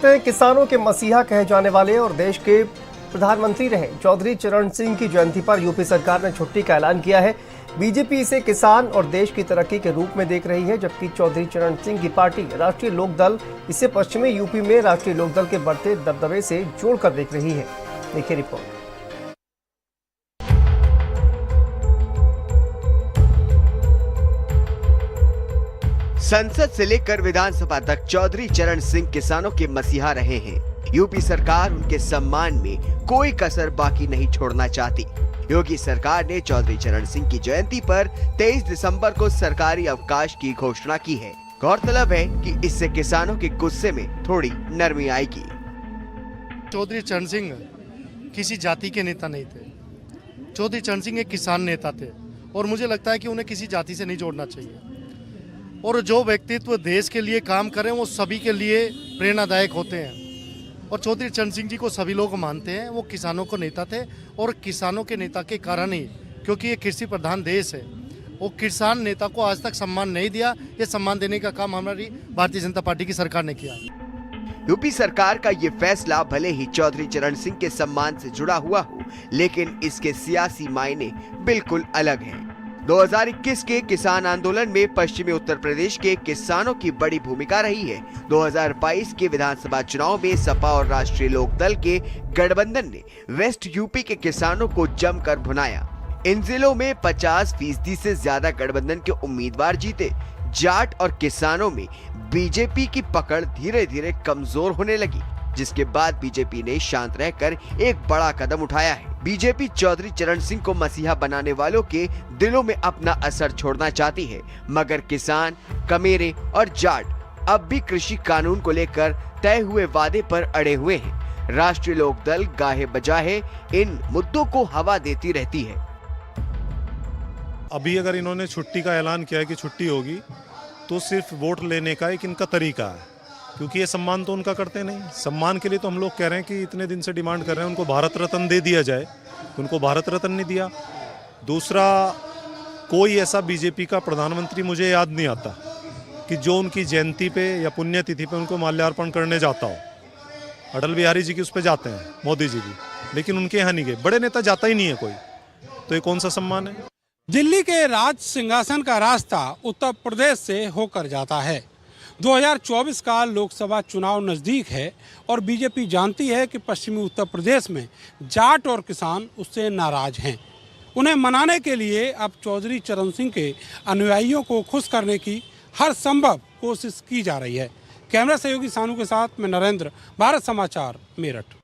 किसानों के मसीहा कहे जाने वाले और देश के प्रधानमंत्री रहे चौधरी चरण सिंह की जयंती पर यूपी सरकार ने छुट्टी का ऐलान किया है। बीजेपी इसे किसान और देश की तरक्की के रूप में देख रही है, जबकि चौधरी चरण सिंह की पार्टी राष्ट्रीय लोकदल इसे पश्चिमी यूपी में राष्ट्रीय लोकदल के बढ़ते दबदबे से जोड़कर देख रही है। देखिए रिपोर्ट। संसद से लेकर विधानसभा तक चौधरी चरण सिंह किसानों के मसीहा रहे हैं। यूपी सरकार उनके सम्मान में कोई कसर बाकी नहीं छोड़ना चाहती। योगी सरकार ने चौधरी चरण सिंह की जयंती पर 23 दिसंबर को सरकारी अवकाश की घोषणा की है। गौरतलब है कि इससे किसानों के गुस्से में थोड़ी नरमी आएगी। चौधरी चरण सिंह किसी जाति के नेता नहीं थे। चौधरी चरण सिंह एक किसान नेता थे और मुझे लगता है कि उन्हें किसी जाति से नहीं जोड़ना चाहिए। और जो व्यक्तित्व देश के लिए काम करें वो सभी के लिए प्रेरणादायक होते हैं। और चौधरी चरण सिंह जी को सभी लोग मानते हैं। वो किसानों को नेता थे और किसानों के नेता के कारण ही, क्योंकि ये कृषि प्रधान देश है, वो किसान नेता को आज तक सम्मान नहीं दिया। ये सम्मान देने का काम हमारी भारतीय जनता पार्टी की सरकार ने किया। यूपी सरकार का ये फैसला भले ही चौधरी चरण सिंह के सम्मान से जुड़ा हुआ हो, लेकिन इसके सियासी मायने बिल्कुल अलग हैं। 2021 के किसान आंदोलन में पश्चिमी उत्तर प्रदेश के किसानों की बड़ी भूमिका रही है। 2022 के विधानसभा चुनाव में सपा और राष्ट्रीय लोकदल के गठबंधन ने वेस्ट यूपी के किसानों को जमकर भुनाया। इन जिलों में 50% से ज्यादा गठबंधन के उम्मीदवार जीते। जाट और किसानों में बीजेपी की पकड़ धीरे धीरे कमजोर होने लगी, जिसके बाद बीजेपी ने शांत रहकर एक बड़ा कदम उठाया है। बीजेपी चौधरी चरण सिंह को मसीहा बनाने वालों के दिलों में अपना असर छोड़ना चाहती है, मगर किसान, कमेरे और जाट अब भी कृषि कानून को लेकर तय हुए वादे पर अड़े हुए हैं। राष्ट्रीय लोकदल गाहे बजाहे इन मुद्दों को हवा देती रहती है। अभी अगर इन्होंने छुट्टी का ऐलान किया है कि छुट्टी होगी, तो सिर्फ वोट लेने का एक इनका तरीका है, क्योंकि ये सम्मान तो उनका करते नहीं। सम्मान के लिए तो हम लोग कह रहे हैं कि इतने दिन से डिमांड कर रहे हैं उनको भारत रत्न दे दिया जाए, तो उनको भारत रत्न नहीं दिया। दूसरा, कोई ऐसा बीजेपी का प्रधानमंत्री मुझे याद नहीं आता कि जो उनकी जयंती पे या पुण्यतिथि पे उनको माल्यार्पण करने जाता हो। अटल बिहारी जी की उस पर जाते हैं, मोदी जी की, लेकिन उनके यहाँ नहीं गए। बड़े नेता जाता ही नहीं है कोई, तो ये कौन सा सम्मान है? दिल्ली के राज सिंहासन का रास्ता उत्तर प्रदेश से होकर जाता है। 2024 का लोकसभा चुनाव नज़दीक है और बीजेपी जानती है कि पश्चिमी उत्तर प्रदेश में जाट और किसान उससे नाराज हैं। उन्हें मनाने के लिए अब चौधरी चरण सिंह के अनुयायियों को खुश करने की हर संभव कोशिश की जा रही है। कैमरा सहयोगी सानू के साथ मैं नरेंद्र, भारत समाचार, मेरठ।